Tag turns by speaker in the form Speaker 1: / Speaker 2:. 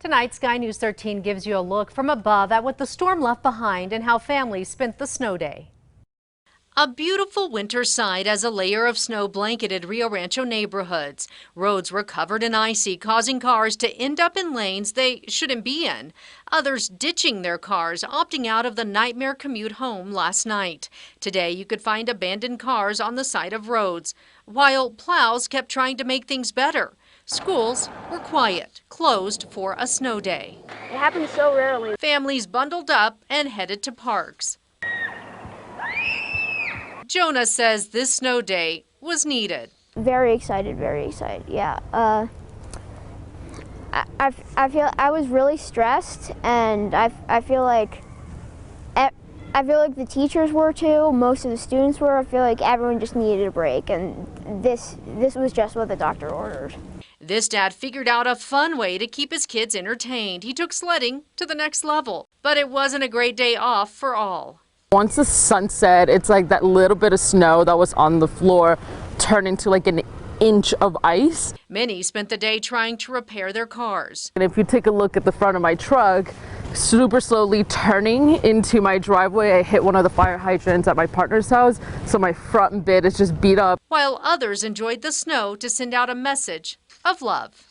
Speaker 1: Tonight, Sky News 13 gives you a look from above at what the storm left behind and how families spent the snow day. A beautiful winter sight as a layer of snow blanketed Rio Rancho neighborhoods. Roads were covered in icy, causing cars to end up in lanes they shouldn't be in. Others ditching their cars, opting out of the nightmare commute home last night. Today, you could find abandoned cars on the side of roads, while plows kept trying to make things better. Schools were quiet, closed for a snow day.
Speaker 2: It happens so rarely.
Speaker 1: Families bundled up and headed to parks. Jonah says this snow day was needed.
Speaker 2: Very excited, yeah. I was really stressed, and I feel like the teachers were too, most of the students were. I feel like everyone just needed a break, and this was just what the doctor ordered.
Speaker 1: This dad figured out a fun way to keep his kids entertained. He took sledding to the next level, but it wasn't a great day off for all.
Speaker 3: Once the sun set, it's like that little bit of snow that was on the floor turned into like an inch of ice.
Speaker 1: Many spent the day trying to repair their cars.
Speaker 3: And if you take a look at the front of my truck, super slowly turning into my driveway, I hit one of the fire hydrants at my partner's house, so my front bit is just beat up.
Speaker 1: While others enjoyed the snow to send out a message of love.